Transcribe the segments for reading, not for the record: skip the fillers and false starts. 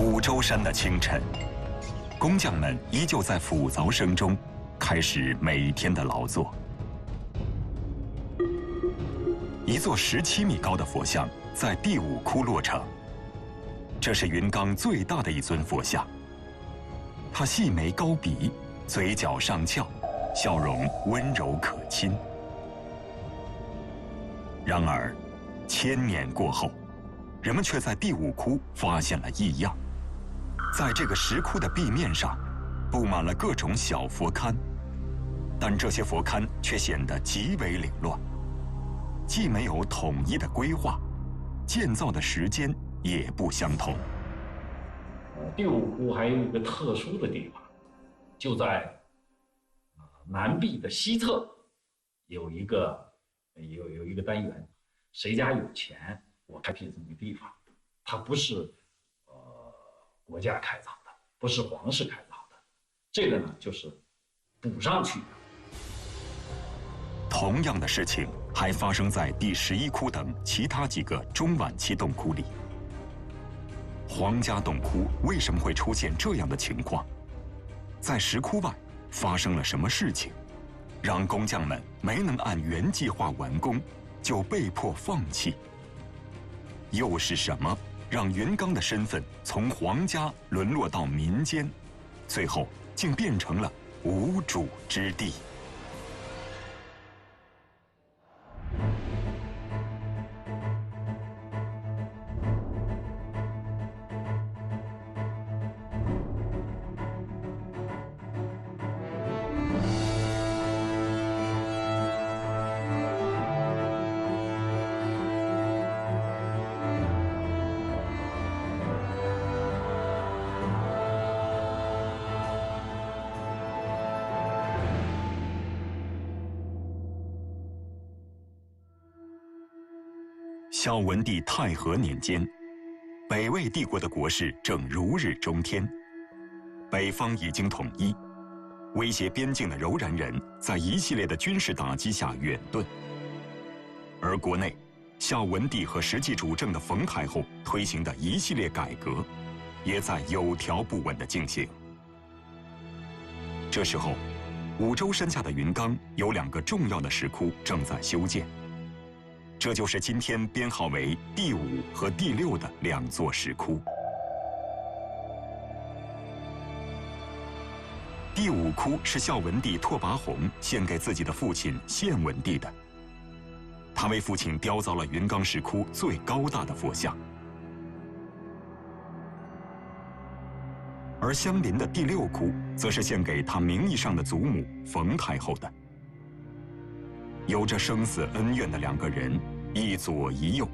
五洲山的清晨，工匠们依旧在斧凿声中开始每天的劳作。一座17米高的佛像在第5窟落成，这是云冈最大的一尊佛像。它细眉高鼻，嘴角上翘，笑容温柔可亲。然而，1000年过后，人们却在第5窟发现了异样。在这个石窟的壁面上，布满了各种小佛龛，但这些佛龛却显得极为凌乱，既没有统一的规划，建造的时间也不相同。第5窟还有一个特殊的地方，就在南壁的西侧有一个单元，谁家有钱，我开辟这么一个地方，它不是国家开凿的，不是皇室开凿的，这个呢就是补上去的。同样的事情还发生在第11窟等其他几个中晚期洞窟里。皇家洞窟为什么会出现这样的情况？在石窟外发生了什么事情，让工匠们没能按原计划完工，就被迫放弃？又是什么让云冈的身份从皇家沦落到民间，最后竟变成了无主之地？孝文帝太和年间，北魏帝国的国势正如日中天，北方已经统一，威胁边境的柔然人在一系列的军事打击下远遁。而国内，孝文帝和实际主政的冯太后推行的一系列改革，也在有条不紊地进行。这时候，五洲山下的云冈有2个重要的石窟正在修建。这就是今天编号为第5和第6的2座石窟。第5窟是孝文帝拓跋宏献给自己的父亲献文帝的，他为父亲雕凿了云冈石窟最高大的佛像。而相邻的第6窟则是献给他名义上的祖母冯太后的。有着生死恩怨的2个人，一左一右，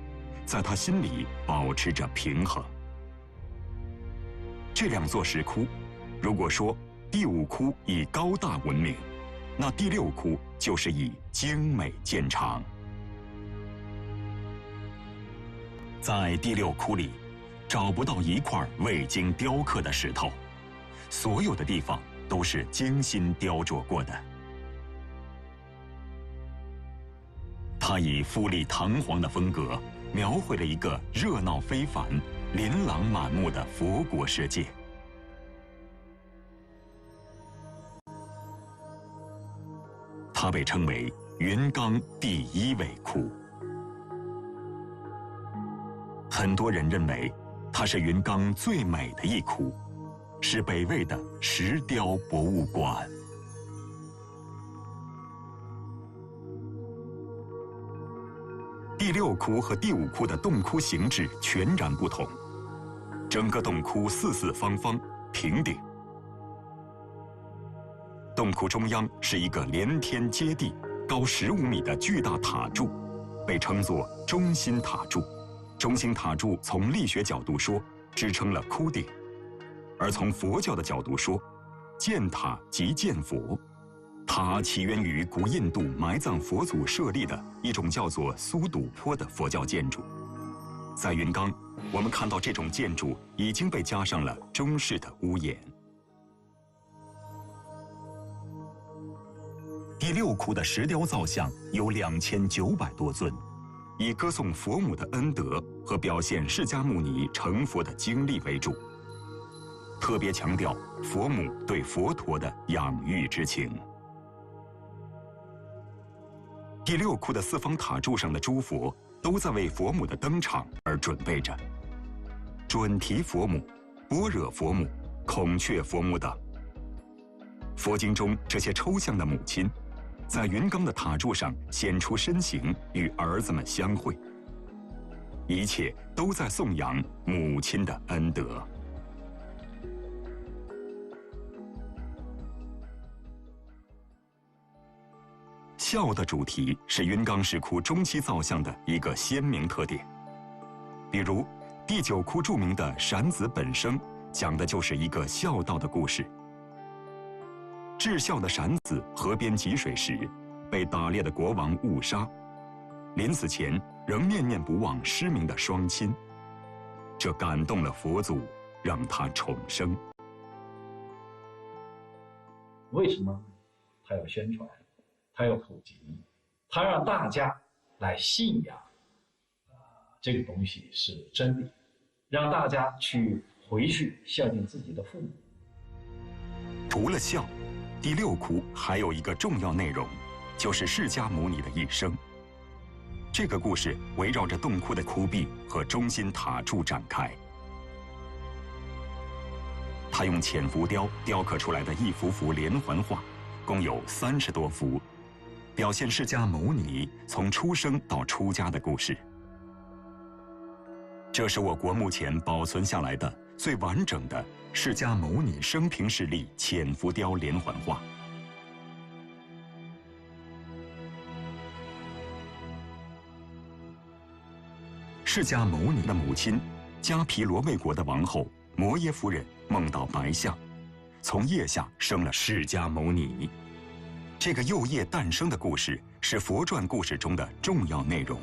在他心里保持着平衡。这2座石窟，如果说第5窟以高大闻名，那第6窟就是以精美见长。在第6窟里，找不到一块未经雕刻的石头，所有的地方都是精心雕琢过的。他以富丽堂皇的风格，描绘了一个热闹非凡、琳琅满目的佛国世界。它被称为云冈第1位窟。很多人认为，它是云冈最美的一窟，是北魏的石雕博物馆。第6窟和第5窟的洞窟形制全然不同，整个洞窟四四方方，平顶。洞窟中央是一个连天接地、高15米的巨大塔柱，被称作中心塔柱。中心塔柱从力学角度说，支撑了窟顶；而从佛教的角度说，建塔即建佛。塔起源于古印度埋葬佛祖舍利的一种叫做苏堵坡的佛教建筑。在云冈，我们看到这种建筑已经被加上了中式的屋檐。第6窟的石雕造像有2900多尊，以歌颂佛母的恩德和表现释迦牟尼成佛的经历为主，特别强调佛母对佛陀的养育之情。第六窟的四方塔柱上的诸佛都在为佛母的登场而准备着，准提佛母、般若佛母、孔雀佛母等。佛经中这些抽象的母亲，在云冈的塔柱上显出身形，与儿子们相会。一切都在颂扬母亲的恩德。孝的主题是云冈石窟中期造像的一个鲜明特点。比如，第9窟著名的闪子本生，讲的就是一个孝道的故事。至孝的闪子河边汲水时，被打猎的国王误杀，临死前仍念念不忘失明的双亲，这感动了佛祖，让他重生。为什么他要宣传？他要普及，他让大家来信仰，这个东西是真理，让大家去回去孝敬自己的父母。除了孝，第6窟还有一个重要内容，就是释迦牟尼的一生。这个故事围绕着洞窟的窟壁和中心塔柱展开。他用浅浮雕雕刻出来的一幅幅连环画，共有30多幅，表现释迦牟尼从出生到出家的故事。这是我国目前保存下来的最完整的释迦牟尼生平事例浅浮雕连环画。释迦牟尼的母亲迦毗罗卫国的王后摩耶夫人梦到白象，从腋下生了释迦牟尼。这个幼叶诞生的故事是佛传故事中的重要内容。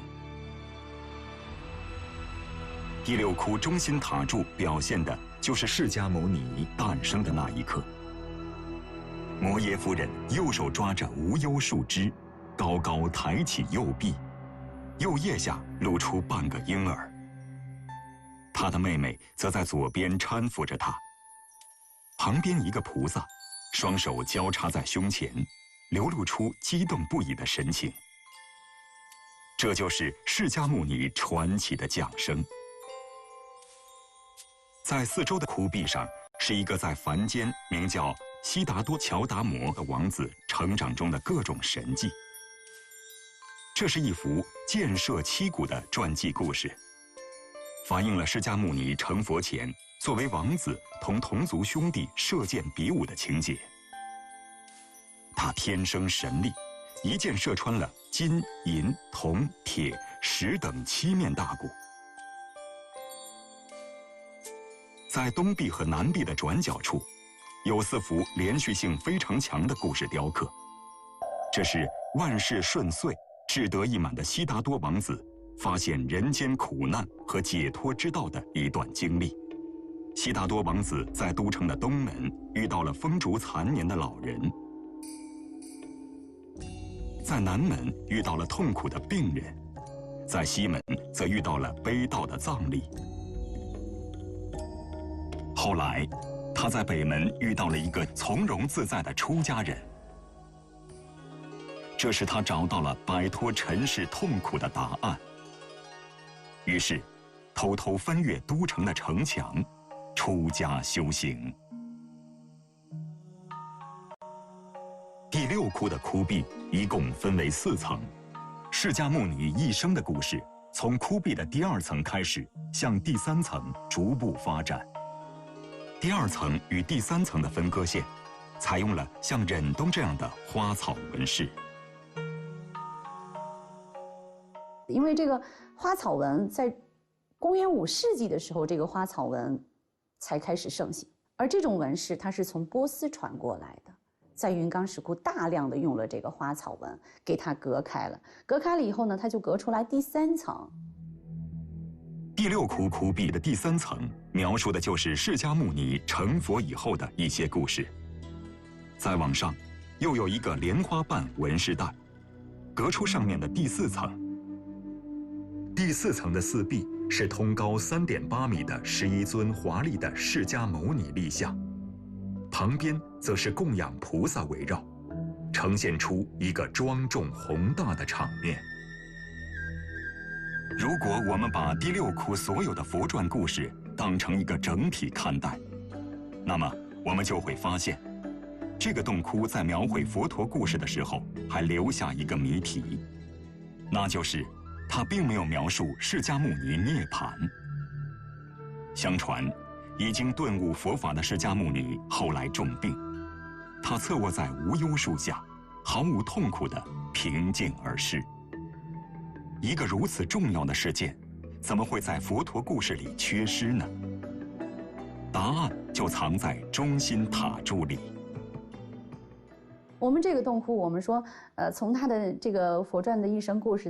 第6窟中心塔柱表现的就是释迦牟尼诞生的那一刻。摩耶夫人右手抓着无忧树枝，高高抬起右臂，右腋下露出半个婴儿。她的妹妹则在左边搀扶着她，旁边一个菩萨，双手交叉在胸前，流露出激动不已的神情。这就是释迦牟尼传奇的降生。在四周的窟壁上，是一个在凡间名叫悉达多乔达摩的王子成长中的各种神迹。这是一幅建设七谷的传记故事，反映了释迦牟尼成佛前作为王子同同族兄弟射箭比武的情节。他天生神力，一箭射穿了金、银、铜、铁、石等7面大鼓。在东壁和南壁的转角处，有4幅连续性非常强的故事雕刻。这是万事顺遂、志得意满的悉达多王子发现人间苦难和解脱之道的一段经历。悉达多王子在都城的东门遇到了风烛残年的老人，在南门遇到了痛苦的病人，在西门则遇到了悲悼的葬礼。后来，他在北门遇到了一个从容自在的出家人。这时他找到了摆脱尘世痛苦的答案。于是，偷偷翻越都城的城墙，出家修行。第6窟的窟壁一共分为4层，释迦牟尼一生的故事从窟壁的第2层开始，向第3层逐步发展。第2层与第3层的分割线，采用了像忍冬这样的花草纹饰。因为这个花草纹在公元5世纪的时候，这个花草纹才开始盛行，而这种纹饰它是从波斯传过来的，在云冈石窟大量的用了这个花草纹，给它隔开了。隔开了以后呢，它就隔出来第3层。第6窟窟壁的第3层描述的就是释迦牟尼成佛以后的一些故事。再往上，又有一个莲花瓣纹饰带，隔出上面的第4层。第4层的4壁是通高3.8米的11尊华丽的释迦牟尼立像，旁边则是供养菩萨围绕，呈现出一个庄重宏大的场面。如果我们把第六窟所有的佛传故事当成一个整体看待，那么我们就会发现，这个洞窟在描绘佛陀故事的时候，还留下一个谜题，那就是他并没有描述释迦牟尼涅槃。相传，已经顿悟佛法的释迦牟尼后来重病，他侧卧在无忧树下，毫无痛苦地平静而逝。一个如此重要的事件，怎么会在佛陀故事里缺失呢？答案就藏在中心塔柱里。我们这个洞窟，我们说，从他的这个佛传的一生故事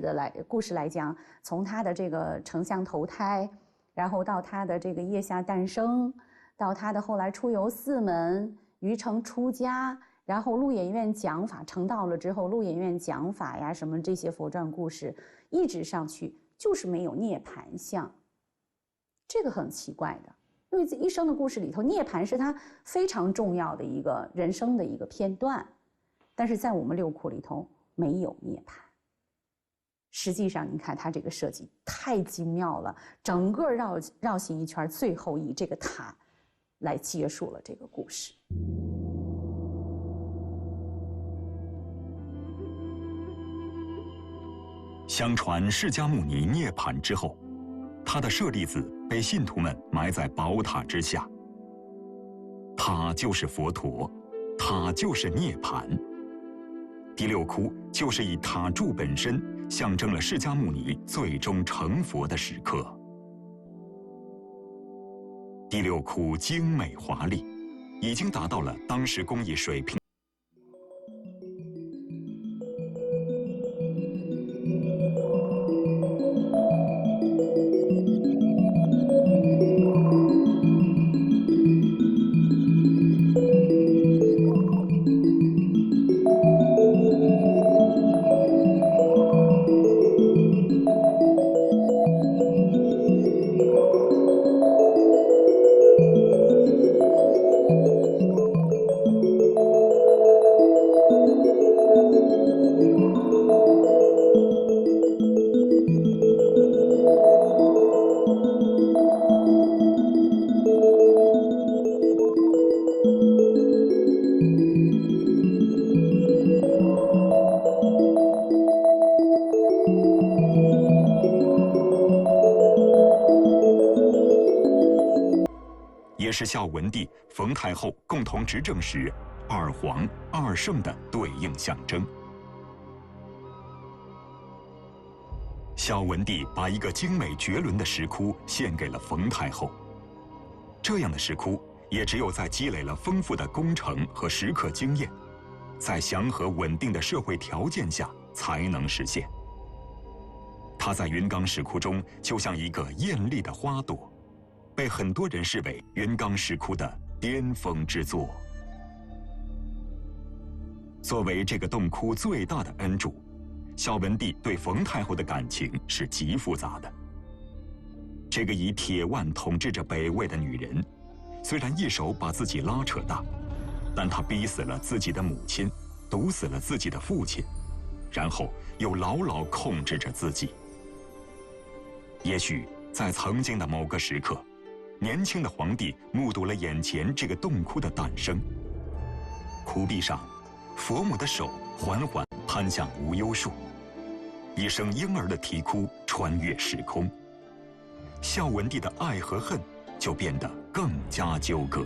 来讲，从他的这个丞相投胎，然后到他的这个腋下诞生，到他的后来出游四门，于成出家，然后鹿野苑讲法，成道了之后，鹿野苑讲法呀，什么这些佛传故事，一直上去就是没有涅槃像，这个很奇怪的，因为这一生的故事里头，涅槃是他非常重要的一个人生的一个片段。但是在我们六窟里头没有涅槃。实际上，你看它这个设计太精妙了，整个绕行一圈，最后以这个塔来结束了这个故事。相传释迦牟尼涅槃之后，他的舍利子被信徒们埋在宝塔之下。他就是佛陀，他就是涅槃。第六窟就是以塔柱本身象征了释迦牟尼最终成佛的时刻。第六窟精美华丽，已经达到了当时工艺水平。也是孝文帝、冯太后共同执政时二皇二圣的对应象征。孝文帝把一个精美绝伦的石窟献给了冯太后，这样的石窟也只有在积累了丰富的工程和石刻经验，在祥和稳定的社会条件下才能实现。它在云冈石窟中就像一个艳丽的花朵，被很多人视为云冈石窟的巅峰之作。作为这个洞窟最大的恩主，孝文帝对冯太后的感情是极复杂的。这个以铁腕统治着北魏的女人，虽然一手把自己拉扯大，但她逼死了自己的母亲，毒死了自己的父亲，然后又牢牢控制着自己。也许在曾经的某个时刻，年轻的皇帝目睹了眼前这个洞窟的诞生。窟壁上，佛母的手缓缓攀向无忧树，一声婴儿的啼哭穿越时空。孝文帝的爱和恨就变得更加纠葛。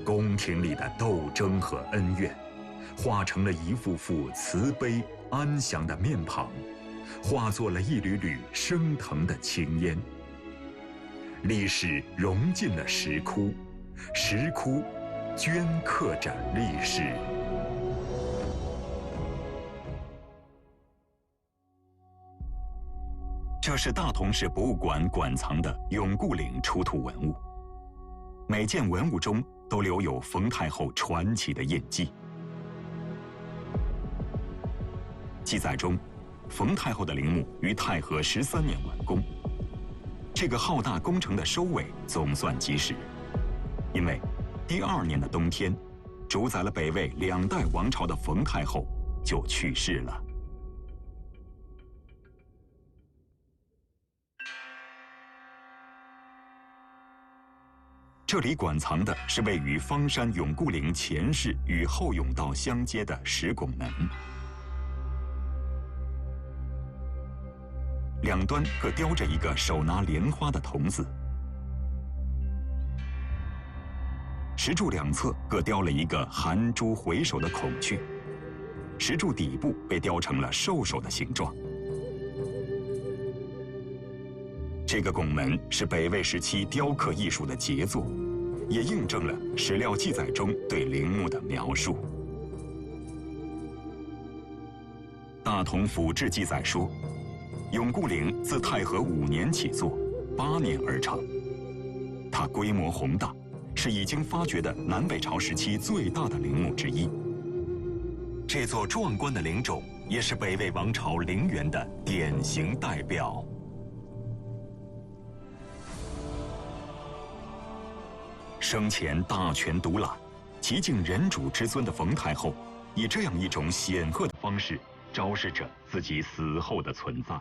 宫廷里的斗争和恩怨，化成了一幅幅慈悲安详的面庞，化作了一缕缕升腾的青烟。历史融进了石窟，石窟镌刻着历史。这是大同市博物馆馆藏的永固陵出土文物，每件文物中都留有冯太后传奇的印记。记载中，冯太后的陵墓于太和13年完工，这个浩大工程的收尾总算及时，因为第2年的冬天，主宰了北魏2代王朝的冯太后就去世了。这里馆藏的是位于方山永固陵前室与后甬道相接的石拱门，两端各雕着一个手拿莲花的童子，石柱两侧各雕了一个含珠回首的孔雀，石柱底部被雕成了兽首的形状。这个拱门是北魏时期雕刻艺术的杰作，也印证了史料记载中对陵墓的描述。《大同府志》记载说，永固陵自太和5年起作，8年而成。它规模宏大，是已经发掘的南北朝时期最大的陵墓之一。这座壮观的陵冢也是北魏王朝陵园的典型代表。生前大权独揽、极尽人主之尊的冯太后，以这样一种显赫的方式昭示着自己死后的存在。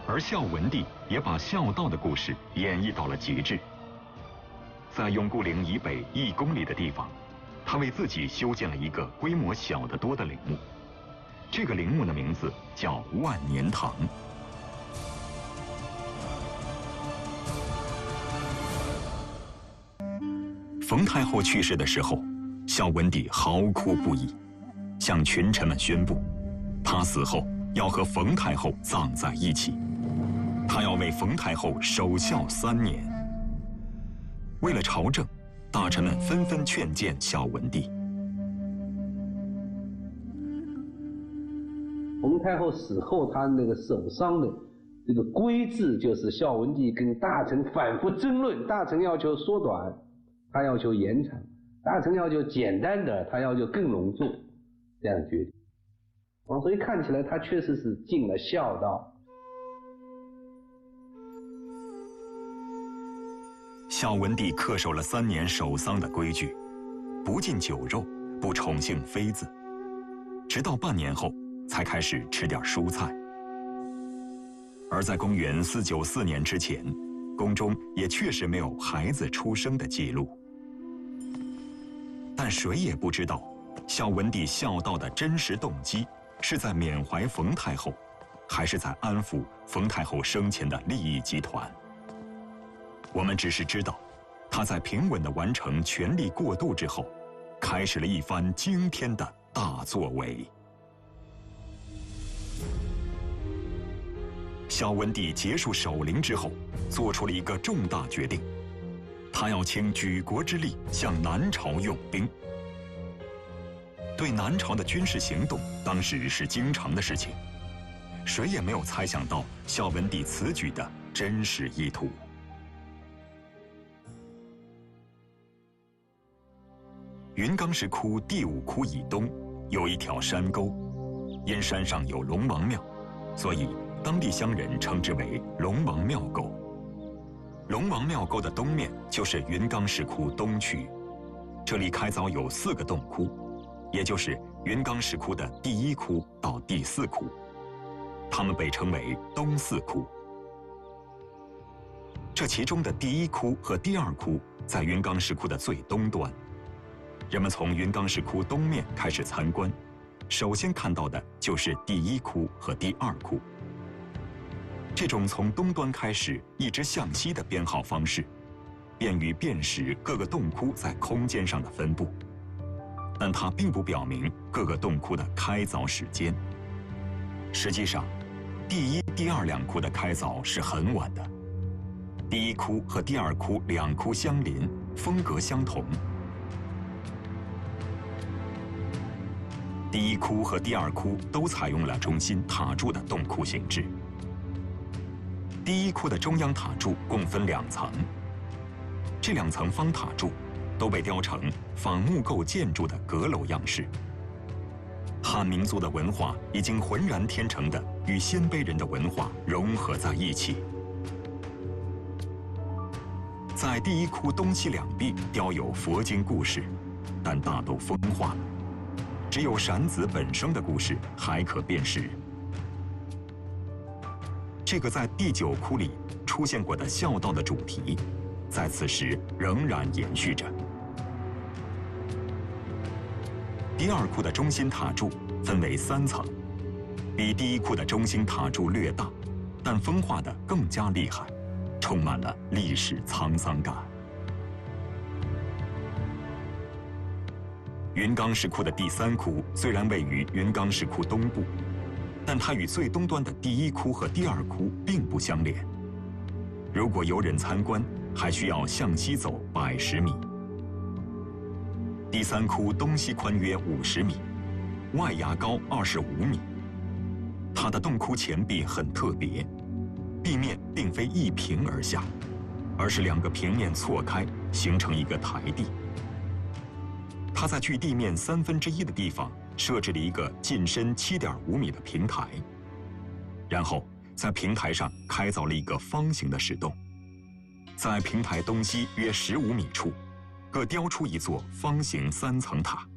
而孝文帝也把孝道的故事演绎到了极致。在永固陵以北1公里的地方，他为自己修建了一个规模小得多的陵墓，这个陵墓的名字叫万年堂。冯太后去世的时候，孝文帝嚎哭不已，向群臣们宣布，他死后要和冯太后葬在一起，他要为冯太后守孝3年。为了朝政，大臣们纷纷劝谏孝文帝。冯太后死后，他那个守丧的这个规制，就是孝文帝跟大臣反复争论，大臣要求缩短，他要求延长；大臣要求简单的，他要求更隆重，这样决定。所以看起来他确实是尽了孝道。孝文帝恪守了3年守丧的规矩，不禁酒肉，不宠幸妃子，直到半年后才开始吃点蔬菜。而在公元494年之前，宫中也确实没有孩子出生的记录。但谁也不知道，孝文帝孝道的真实动机是在缅怀冯太后，还是在安抚冯太后生前的利益集团。我们只是知道，他在平稳地完成权力过渡之后，开始了一番惊天的大作为。孝文帝结束守陵之后，做出了一个重大决定，他要倾举国之力向南朝用兵。对南朝的军事行动，当时是经常的事情，谁也没有猜想到孝文帝此举的真实意图。云冈石窟第5窟以东有一条山沟，因山上有龙王庙，所以当地乡人称之为龙王庙沟。龙王庙沟的东面就是云冈石窟东区，这里开凿有4个洞窟，也就是云冈石窟的第1窟到第4窟，它们被称为东4窟。这其中的第1窟和第2窟在云冈石窟的最东端。人们从云冈石窟东面开始参观，首先看到的就是第1窟和第2窟。这种从东端开始一直向西的编号方式，便于辨识各个洞窟在空间上的分布，但它并不表明各个洞窟的开凿时间。实际上，第1、第2两窟的开凿是很晚的，第1窟和第2窟2窟相邻，风格相同。第1窟和第2窟都采用了中心塔柱的洞窟形制。第1窟的中央塔柱共分2层，这2层方塔柱都被雕成仿木构建筑的阁楼样式。汉民族的文化已经浑然天成地与鲜卑人的文化融合在一起。在第一窟东西两壁雕有佛经故事，但大都风化了，只有闪子本生的故事还可辨识。这个在第9窟里出现过的孝道的主题，在此时仍然延续着。第2窟的中心塔柱分为3层，比第1窟的中心塔柱略大，但风化的更加厉害，充满了历史沧桑感。云冈石窟的第3窟虽然位于云冈石窟东部，但它与最东端的第1窟和第2窟并不相连。如果游人参观，还需要向西走110米。第3窟东西宽约50米，外崖高25米。它的洞窟前壁很特别，壁面并非一平而下，而是2个平面错开，形成一个台地。它在距地面1/3的地方设置了一个进深7.5米的平台，然后在平台上开凿了一个方形的石洞，在平台东西约15米处，各雕出一座方形3层塔，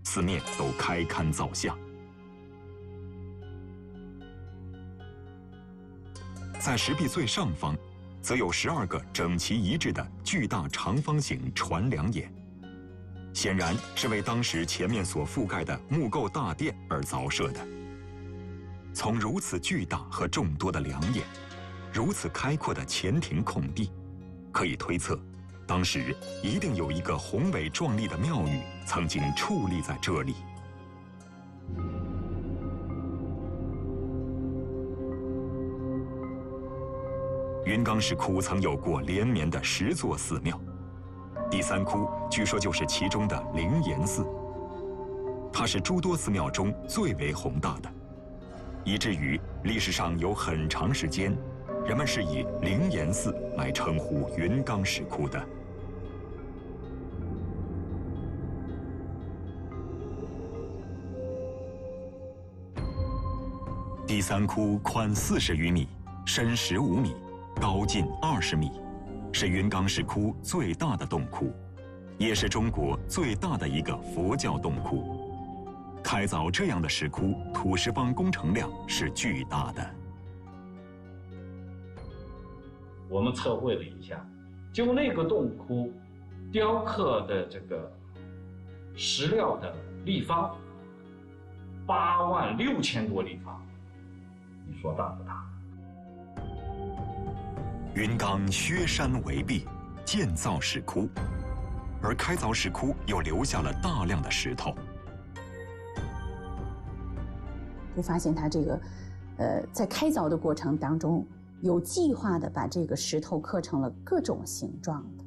四面都开龛造像。在石壁最上方，则有12个整齐一致的巨大长方形传梁眼，显然是为当时前面所覆盖的木构大殿而凿设的。从如此巨大和众多的梁眼，如此开阔的前庭空地，可以推测，当时一定有一个宏伟壮丽的庙宇曾经矗立在这里。云冈石窟曾有过连绵的10座寺庙，第3窟据说就是其中的灵岩寺，它是诸多寺庙中最为宏大的，以至于历史上有很长时间，人们是以灵岩寺来称呼云冈石窟的。第3窟宽40余米，深15米，高近20米，是云冈石窟最大的洞窟，也是中国最大的一个佛教洞窟。开凿这样的石窟，土石方工程量是巨大的。我们测绘了一下，就那个洞窟雕刻的这个石料的立方86000多立方，你说大不大？云冈削山为壁，建造石窟，而开凿石窟又留下了大量的石头。就发现它这个，在开凿的过程当中，有计划的把这个石头刻成了各种形状的。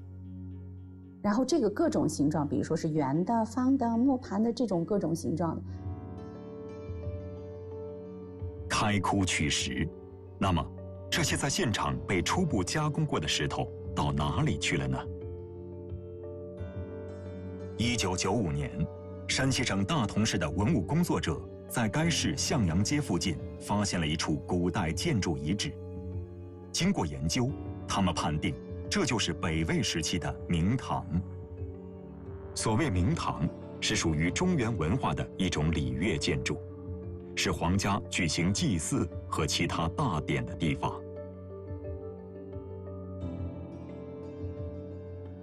然后这个各种形状，比如说是圆的、方的、磨盘的这种各种形状的。开窟取石，那么这些在现场被初步加工过的石头到哪里去了呢？1995年，山西省大同市的文物工作者在该市向阳街附近发现了一处古代建筑遗址。经过研究，他们判定这就是北魏时期的明堂。所谓明堂，是属于中原文化的一种礼乐建筑，是皇家举行祭祀和其他大典的地方。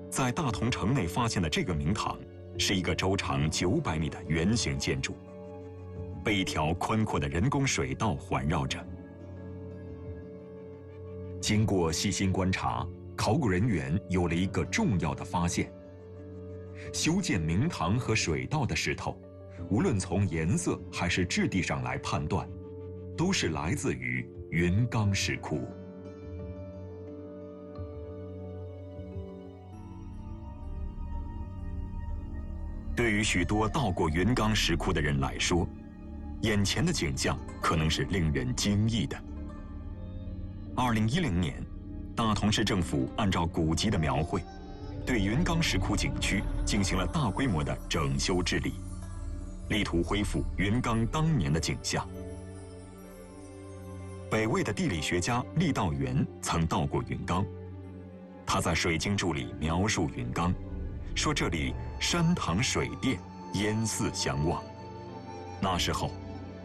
在大同城内发现的这个明堂，是一个周长900米的圆形建筑，被一条宽阔的人工水道环绕着。经过细心观察，考古人员有了一个重要的发现：修建明堂和水道的石头，无论从颜色还是质地上来判断，都是来自于云冈石窟。对于许多到过云冈石窟的人来说，眼前的景象可能是令人惊异的。2010年，大同市政府按照古籍的描绘，对云冈石窟景区进行了大规模的整修治理，力图恢复云冈当年的景象。北魏的地理学家郦道元曾到过云冈，他在《水经注》里描述云冈，说这里山塘水殿，烟寺相望。那时候，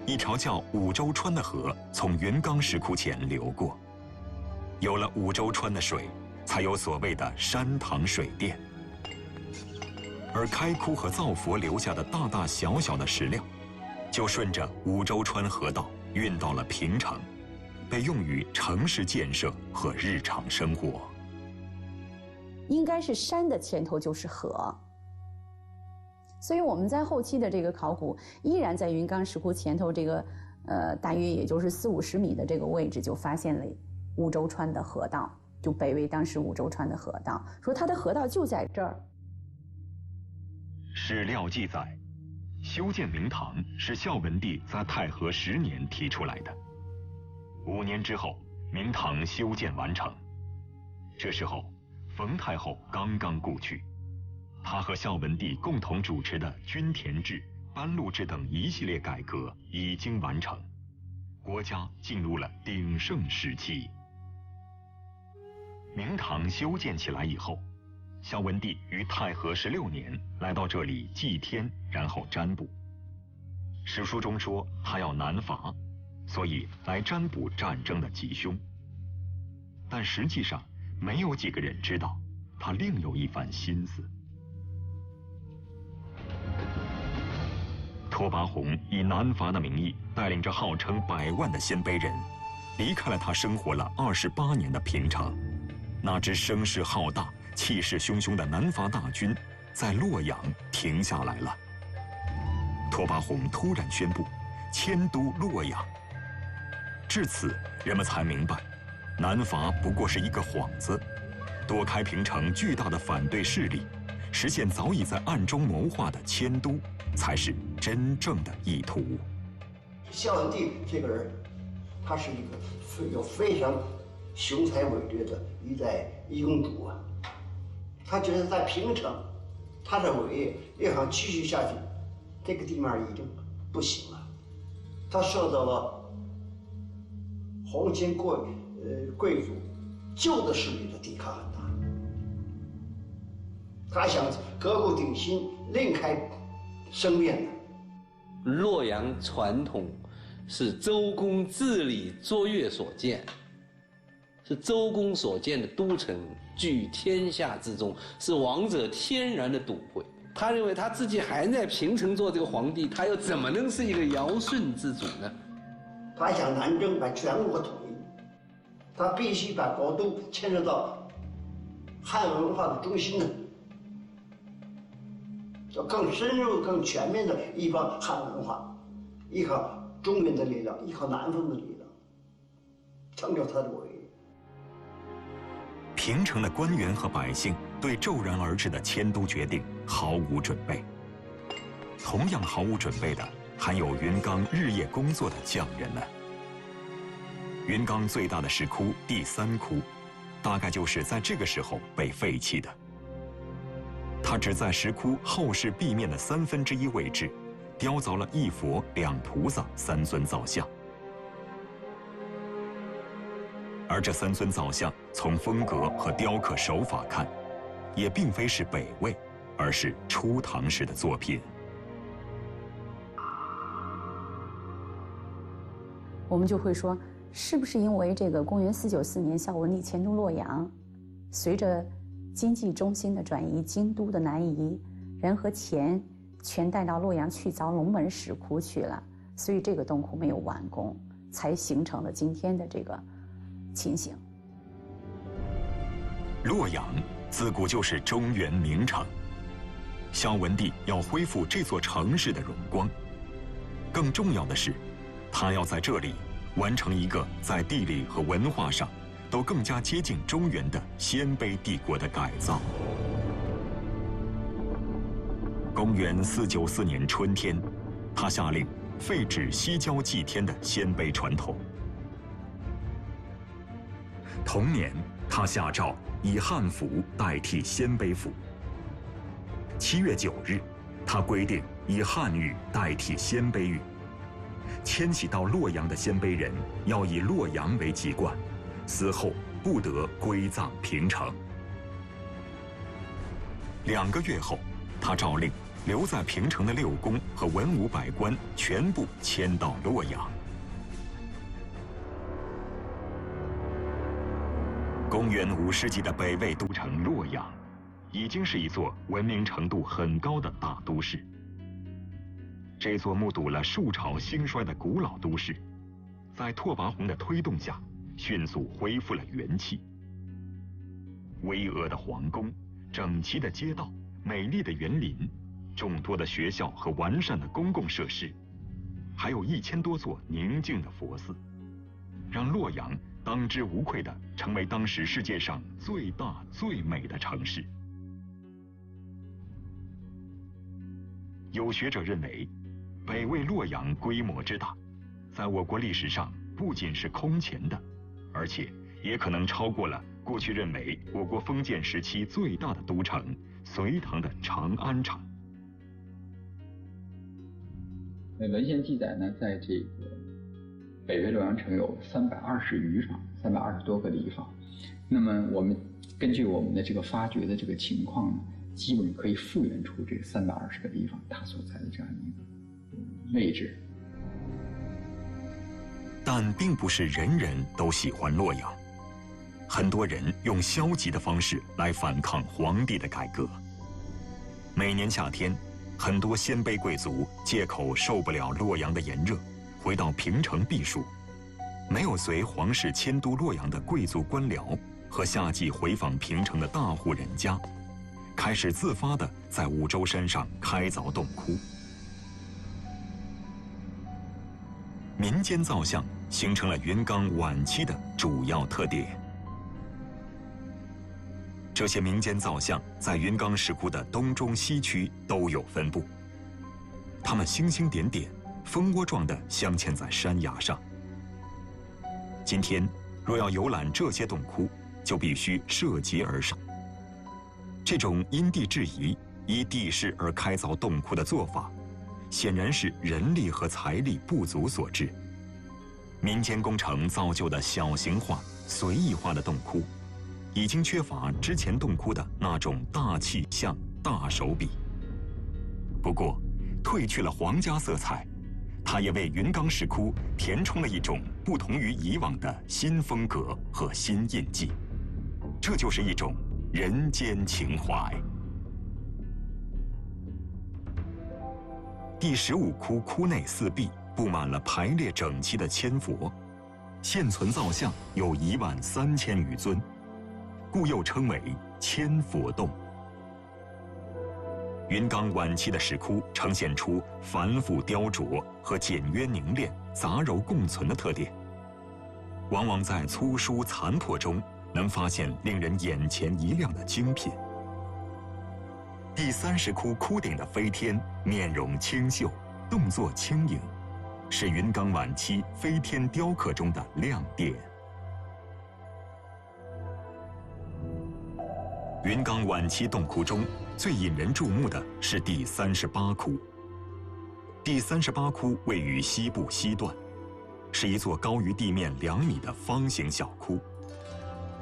一条叫五洲川的河从云冈石窟前流过，有了五洲川的水，才有所谓的山塘水殿。而开窟和造佛留下的大大小小的石料，就顺着五洲川河道运到了平城，被用于城市建设和日常生活。应该是山的前头就是河，所以我们在后期的这个考古，依然在云冈石窟前头这个大约也就是40-50米的这个位置，就发现了五洲川的河道，就北魏当时五洲川的河道，说它的河道就在这儿。史料记载，修建明堂是孝文帝在太和10年提出来的。5年之后，明堂修建完成。这时候，冯太后刚刚故去，他和孝文帝共同主持的均田制、班禄制等一系列改革已经完成，国家进入了鼎盛时期。明堂修建起来以后，孝文帝于太和16年来到这里祭天，然后占卜。史书中说他要南伐，所以来占卜战争的吉凶。但实际上没有几个人知道，他另有一番心思。拓跋宏以南伐的名义，带领着号称100万的鲜卑人，离开了他生活了28年的平城。那支声势浩大、气势汹汹的南伐大军，在洛阳停下来了。拓跋宏突然宣布迁都洛阳。至此，人们才明白，南伐不过是一个幌子，夺开平城巨大的反对势力，实现早已在暗中谋划的迁都，才是真正的意图。孝文帝这个人，他是一个非常雄才伟略的一代一公主啊。他觉得在平城，他的伟业要想继续下去，这个地方已经不行了。他受到了皇亲贵族旧的势力的抵抗很大，他想革故鼎新，另开生面的。洛阳传统是周公治理卓越所建，是周公所建的都城，居天下之中，是王者天然的笃会。他认为他自己还在平城做这个皇帝，他又怎么能是一个尧舜之主呢？他想南征，把全国统一，他必须把国都牵涉到汉文化的中心呢，要更深入、更全面的一帮汉文化，依靠中原的力量，依靠南方的力量，成就他的伟业。平城的官员和百姓对骤然而至的迁都决定毫无准备，同样毫无准备的还有云冈日夜工作的匠人们。云冈最大的石窟第3窟，大概就是在这个时候被废弃的。它只在石窟后室壁面的1/3位置，雕凿了1佛2菩萨3尊造像。而这3尊造像，从风格和雕刻手法看，也并非是北魏，而是初唐时的作品。我们就会说，是不是因为这个公元494年孝文帝迁都洛阳，随着经济中心的转移，京都的南移，人和钱全带到洛阳去凿龙门石窟去了，所以这个洞窟没有完工，才形成了今天的这个情形。洛阳自古就是中原名城，孝文帝要恢复这座城市的荣光。更重要的是，他要在这里完成一个在地理和文化上都更加接近中原的鲜卑帝国的改造。公元494年春天，他下令废止西郊祭天的鲜卑传统。同年，他下诏以汉服代替鲜卑服。7月9日，他规定以汉语代替鲜卑语。迁徙到洛阳的鲜卑人要以洛阳为籍贯，死后不得归葬平城。2个月后，他诏令留在平城的六公和文武百官全部迁到洛阳。公元5世纪的北魏都城洛阳，已经是一座文明程度很高的大都市。这座目睹了数朝兴衰的古老都市，在拓跋宏的推动下，迅速恢复了元气。巍峨的皇宫、整齐的街道、美丽的园林、众多的学校和完善的公共设施，还有1000多座宁静的佛寺，让洛阳当之无愧地成为当时世界上最大最美的城市。有学者认为，北魏洛阳规模之大，在我国历史上不仅是空前的，而且也可能超过了过去认为我国封建时期最大的都城隋唐的长安城。文献记载呢，在这个北魏洛阳城有320余坊，320多个里坊。那么我们根据我们的这个发掘的这个情况呢，基本可以复原出这320个里坊它所在的这样一个位置。但并不是人人都喜欢洛阳，很多人用消极的方式来反抗皇帝的改革。每年夏天，很多鲜卑贵族借口受不了洛阳的炎热，回到平城避暑。没有随皇室迁都洛阳的贵族官僚和夏季回访平城的大户人家，开始自发地在五洲山上开凿洞窟。民间造像形成了云冈晚期的主要特点。这些民间造像在云冈石窟的东中西区都有分布，它们星星点点、蜂窝状地镶嵌在山崖上。今天，若要游览这些洞窟，就必须涉级而上。这种因地制宜、依地势而开凿洞窟的做法，显然是人力和财力不足所致。民间工程造就的小型化、随意化的洞窟，已经缺乏之前洞窟的那种大气象、大手笔。不过，褪去了皇家色彩，它也为云冈石窟填充了一种不同于以往的新风格和新印记。这就是一种人间情怀。第15窟窟内四壁布满了排列整齐的千佛，现存造像有13000余尊，故又称为千佛洞。云冈晚期的石窟呈现出繁复雕琢和简约凝练、杂糅共存的特点，往往在粗疏残破中能发现令人眼前一亮的精品。第30窟窟顶的飞天面容清秀，动作轻盈，是云冈晚期飞天雕刻中的亮点。云冈晚期洞窟中最引人注目的是第38窟。第38窟位于西部西段，是一座高于地面2米的方形小窟。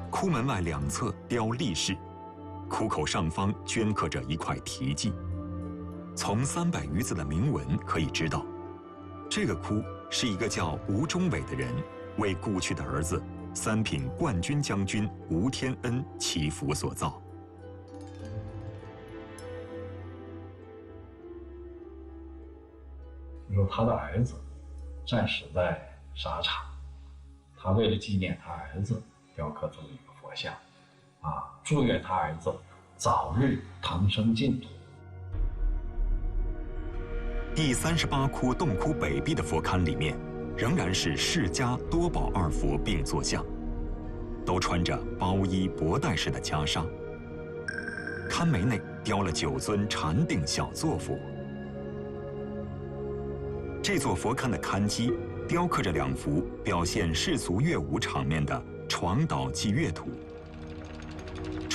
窟门外两侧雕立式，窟口上方镌刻着一块题记。从300余字的铭文可以知道，这个窟是一个叫吴中伟的人为故去的儿子3品冠军将军吴天恩祈福所造。说他的儿子战死在沙场，他为了纪念他儿子，雕刻这么一个佛像，祝愿他儿子早日腾升净土。第38窟洞窟北壁的佛龛里面，仍然是释迦多宝2佛并坐像，都穿着包衣薄带式的袈裟。龛楣内雕了9尊禅定小坐佛。这座佛龛的龛基雕刻着2幅表现世俗乐舞场面的床岛祭乐图，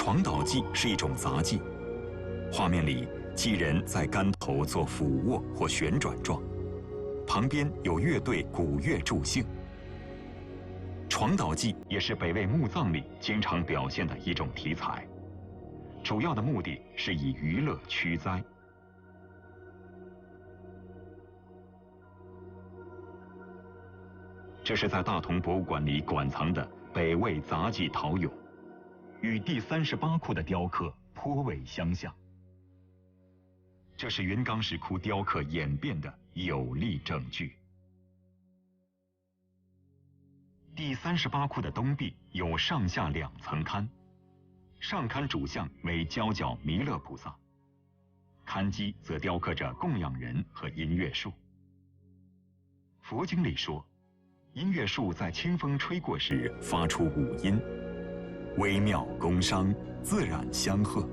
床倒祭是一种杂技，画面里祭人在竿头做俯卧或旋转状，旁边有乐队鼓乐助兴。床倒祭也是北魏墓葬里经常表现的一种题材，主要的目的是以娱乐驱灾。这是在大同博物馆里馆藏的北魏杂技陶俑，与第38窟的雕刻颇为相像。这是云冈石窟雕刻演变的有力证据。第38窟的东壁有上下2层龛，上龛主像为交角弥勒菩萨，龛基则雕刻着供养人和音乐树。佛经里说，音乐树在清风吹过时发出五音，微妙宫商，自然相和。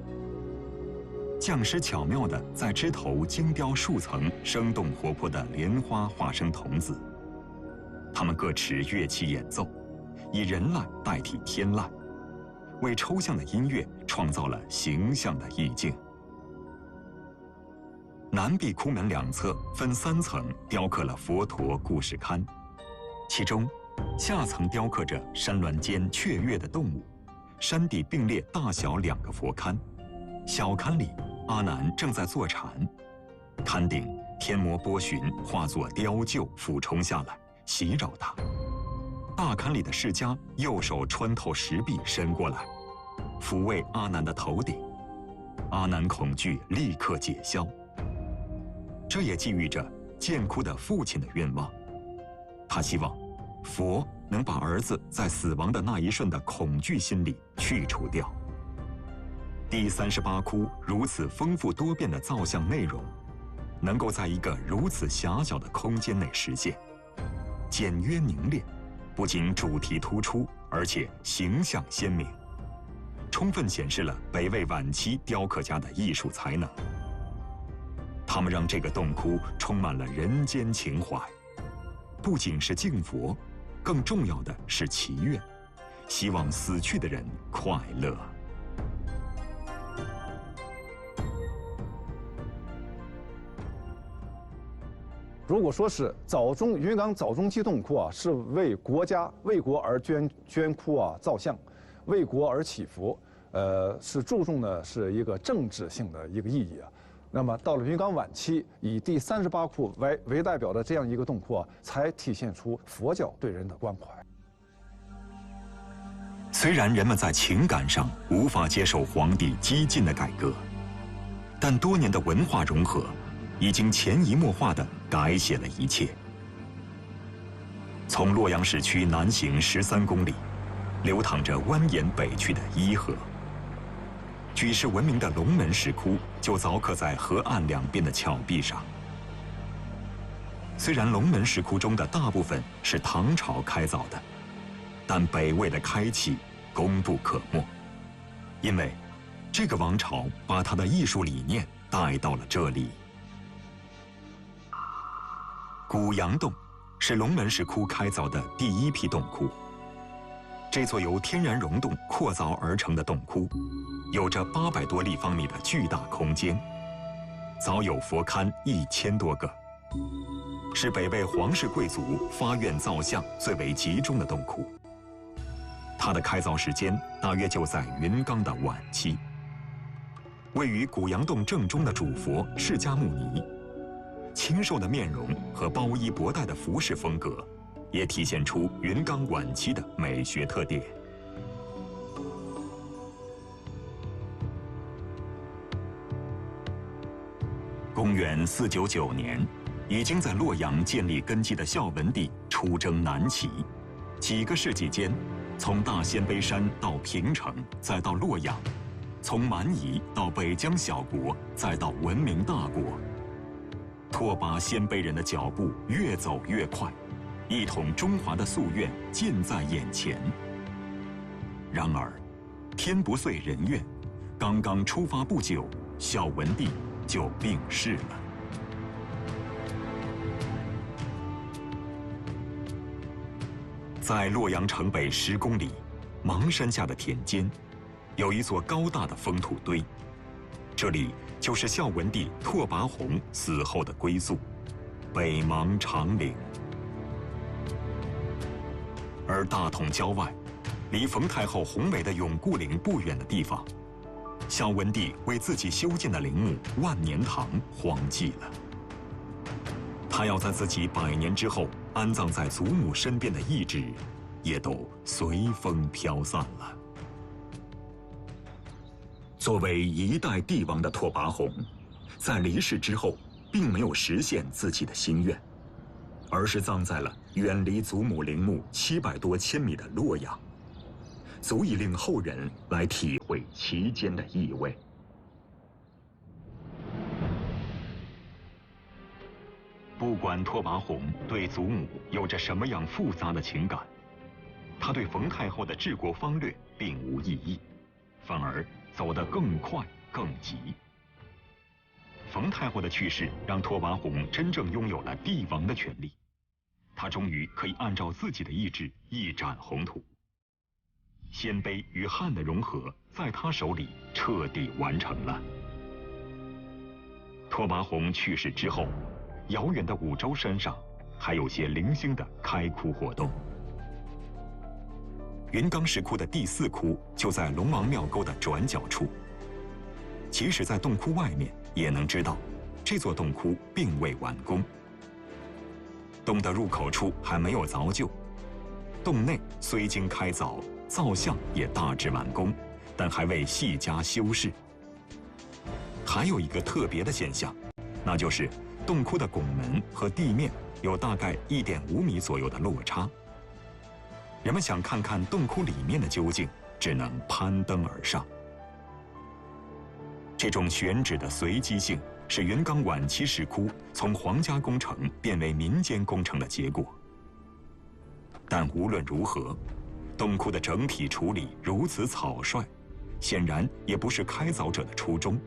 匠师巧妙地在枝头精雕数层生动活泼的莲花化生童子，他们各持乐器演奏，以人籁代替天籁，为抽象的音乐创造了形象的意境。南壁窟门两侧分3层雕刻了佛陀故事龛，其中下层雕刻着山峦间雀跃的动物，山底并列大小2个佛龛，小龛里阿难正在坐禅，龛顶天魔波旬化作雕鹫俯冲下来袭扰他，大龛里的释迦右手穿透石壁伸过来，抚慰阿难的头顶，阿难恐惧立刻解消。这也寄予着建窟的父亲的愿望，他希望佛能把儿子在死亡的那一瞬的恐惧心理去除掉。第38窟如此丰富多变的造像内容，能够在一个如此狭小的空间内实现，简约凝练，不仅主题突出，而且形象鲜明，充分显示了北魏晚期雕刻家的艺术才能。他们让这个洞窟充满了人间情怀，不仅是敬佛，更重要的是祈愿，希望死去的人快乐。如果说是云冈枣中基洞窟啊，是为国家为国而捐窟啊造像，为国而祈福，是注重的是一个政治性的一个意义啊。那么到了云冈晚期，以第38窟为代表的这样一个洞窟啊，才体现出佛教对人的关怀。虽然人们在情感上无法接受皇帝激进的改革，但多年的文化融合已经潜移默化地改写了一切。从洛阳市区南行13公里，流淌着蜿蜒北去的伊河。举世闻名的龙门石窟就凿刻在河岸两边的峭壁上。虽然龙门石窟中的大部分是唐朝开凿的，但北魏的开启功不可没，因为这个王朝把他的艺术理念带到了这里。古阳洞是龙门石窟开凿的第一批洞窟。这座由天然溶洞扩凿而成的洞窟，有着800多立方米的巨大空间，早有佛龛1000多个，是北魏皇室贵族发愿造像最为集中的洞窟。它的开凿时间大约就在云冈的晚期。位于古阳洞正中的主佛释迦牟尼，清瘦的面容和包衣博带的服饰风格，也体现出云冈晚期的美学特点。公元499年，已经在洛阳建立根基的孝文帝出征南齐，几个世纪间，从大鲜卑山到平城，再到洛阳，从蛮夷到北疆小国，再到文明大国，拓跋鲜卑人的脚步越走越快，一统中华的夙愿近在眼前。然而，天不遂人愿，刚刚出发不久，孝文帝就病逝了。在洛阳城北10公里，邙山下的田间，有一座高大的封土堆，这里就是孝文帝拓跋宏死后的归宿——北邙长陵。而大同郊外，离冯太后宏伟的永固陵不远的地方，孝文帝为自己修建的陵墓万年堂荒寂了。他要在自己100年之后安葬在祖母身边的意志，也都随风飘散了。作为一代帝王的拓跋宏，在离世之后，并没有实现自己的心愿，而是葬在了远离祖母陵墓700多千米的洛阳，足以令后人来体会其间的意味。不管拓跋宏对祖母有着什么样复杂的情感，他对冯太后的治国方略并无异议，反而走得更快更急。冯太后的去世让拓跋宏真正拥有了帝王的权利，他终于可以按照自己的意志一展宏图。鲜卑与汉的融合在他手里彻底完成了。拓跋宏去世之后，遥远的五洲山上还有些零星的开窟活动。云冈石窟的第4窟就在龙王庙沟的转角处。即使在洞窟外面，也能知道这座洞窟并未完工。洞的入口处还没有凿就，洞内虽经开凿，造像也大致完工，但还未细加修饰。还有一个特别的现象，那就是洞窟的拱门和地面有大概1.5米左右的落差。人们想看看洞窟里面的究竟，只能攀登而上。这种选址的随机性是云冈晚期石窟从皇家工程变为民间工程的结果。但无论如何，洞窟的整体处理如此草率，显然也不是开凿者的初衷，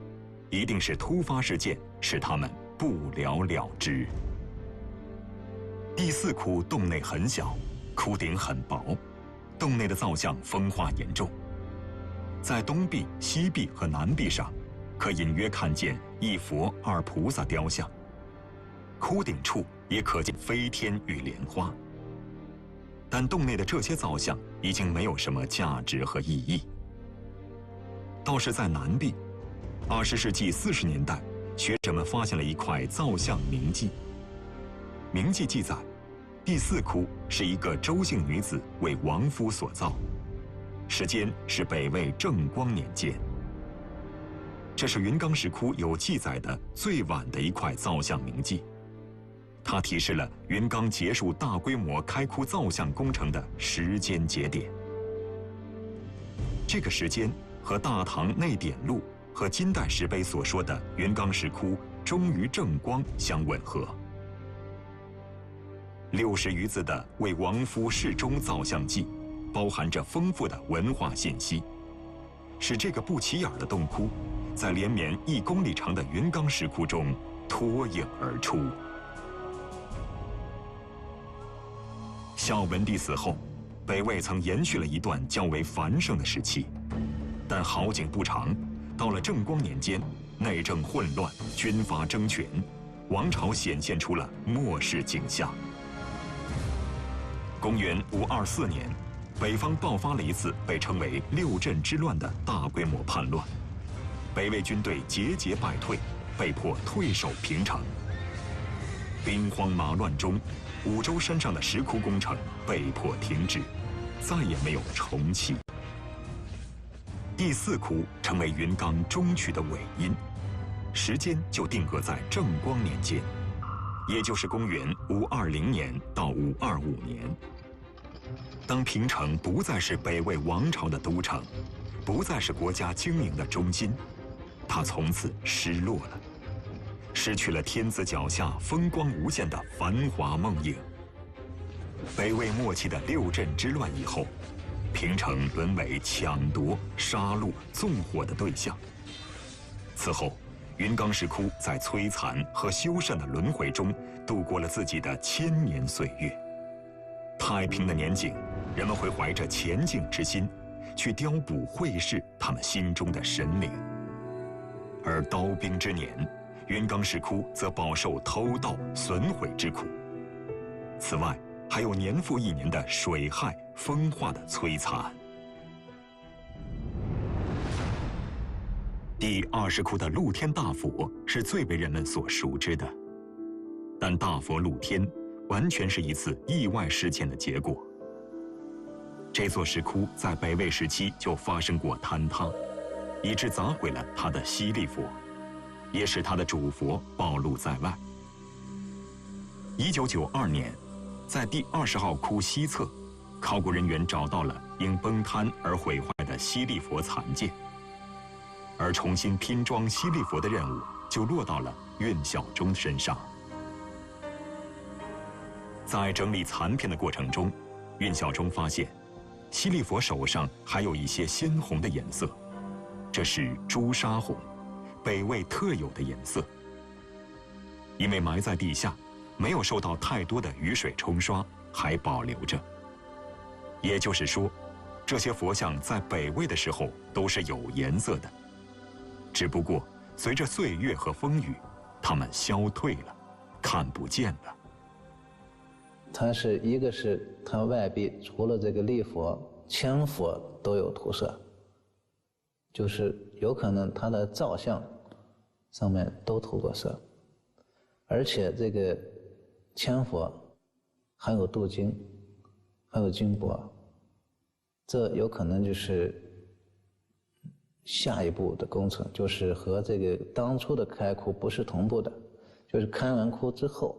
一定是突发事件使他们不了了之。第4窟洞内很小，窟顶很薄，洞内的造像风化严重。在东壁、西壁和南壁上，可隐约看见1佛2菩萨雕像，窟顶处也可见飞天与莲花。但洞内的这些造像已经没有什么价值和意义。倒是在南壁，20世纪40年代，学者们发现了一块造像铭记。铭记记载，第4窟是一个周姓女子为王夫所造，时间是北魏正光年间。这是云冈石窟有记载的最晚的一块造像铭记，它提示了云冈结束大规模开窟造像工程的时间节点。这个时间和大唐内典录和金代石碑所说的云冈石窟终于正光相吻合。60余字的为王夫示钟造像记，包含着丰富的文化信息，使这个不起眼的洞窟在连绵1公里长的云冈石窟中脱颖而出。孝文帝死后，北魏曾延续了一段较为繁盛的时期，但好景不长，到了正光年间，内政混乱，军阀争权，王朝显现出了末世景象。公元524年，北方爆发了一次被称为六镇之乱的大规模叛乱，北魏军队节节败退，被迫退守平城。兵荒马乱中，五洲山上的石窟工程被迫停止，再也没有重启。第4窟成为云冈中区的尾音，时间就定格在正光年间，也就是公元520年到525年。当平城不再是北魏王朝的都城，不再是国家经营的中心，它从此失落了，失去了天子脚下风光无限的繁华梦影。北魏末期的六镇之乱以后，平城沦为抢夺、杀戮、纵火的对象。此后，云冈石窟在摧残和修缮的轮回中度过了自己的千年岁月。太平的年景，人们会怀着前进之心，去雕补绘饰他们心中的神灵。而刀兵之年，云冈石窟则饱受偷盗损毁之苦。此外，还有年复一年的水害、风化的摧残。第20窟的露天大佛是最为人们所熟知的，但大佛露天完全是一次意外事件的结果。这座石窟在北魏时期就发生过坍塌，以致砸毁了它的西力佛，也使它的主佛暴露在外。1992年，在第20号窟西侧，考古人员找到了因崩塌而毁坏的西力佛残件，而重新拼装西力佛的任务就落到了苑小钟身上。在整理残片的过程中，苑小钟发现西力佛手上还有一些鲜红的颜色，这是朱砂红，北魏特有的颜色。因为埋在地下，没有受到太多的雨水冲刷，还保留着。也就是说，这些佛像在北魏的时候都是有颜色的，只不过随着岁月和风雨，它们消退了，看不见了。它是一个是它外壁除了这个立佛、千佛都有涂色，就是有可能它的造像上面都涂过色，而且这个千佛还有镀金，还有金箔，这有可能就是下一步的工程，就是和这个当初的开窟不是同步的，就是开完窟之后，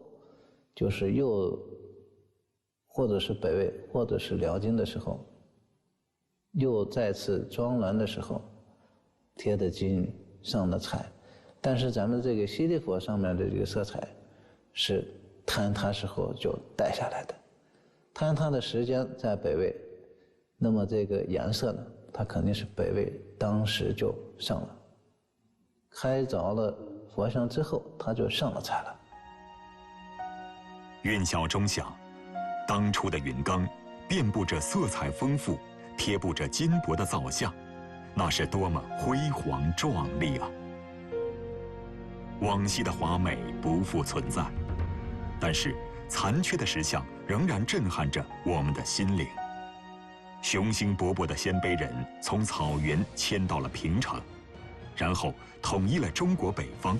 就是又或者是北魏或者是辽金的时候，又再次装峦的时候贴的金上的彩，但是咱们这个西力佛上面的这个色彩是坍塌时候就带下来的，坍塌的时间在北魏，那么这个颜色呢，它肯定是北魏当时就上了，开凿了佛像之后，它就上了彩了。苑小钟想，当初的云冈遍布着色彩丰富、贴布着金箔的造像，那是多么辉煌壮丽啊！往昔的华美不复存在，但是残缺的石像仍然震撼着我们的心灵。雄心勃勃的鲜卑人从草原迁到了平城，然后统一了中国北方。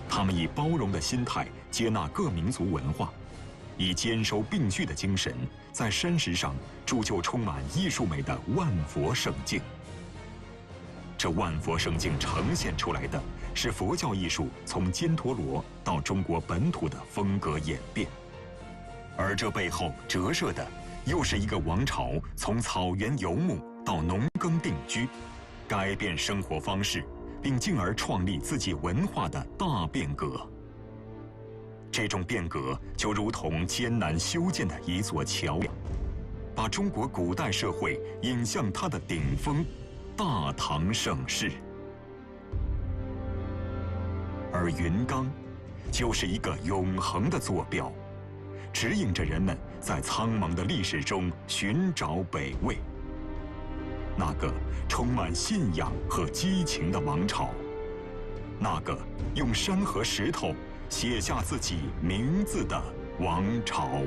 他们以包容的心态接纳各民族文化，以兼收并蓄的精神，在山石上铸就充满艺术美的万佛圣境。这万佛圣境呈现出来的是佛教艺术从犍陀罗到中国本土的风格演变，而这背后折射的又是一个王朝从草原游牧到农耕定居，改变生活方式，并进而创立自己文化的大变革。这种变革就如同艰难修建的一座桥梁，把中国古代社会引向它的顶峰——大唐盛世。而云冈就是一个永恒的坐标，指引着人们在苍茫的历史中寻找北魏，那个充满信仰和激情的王朝，那个用山和石头写下自己名字的王朝。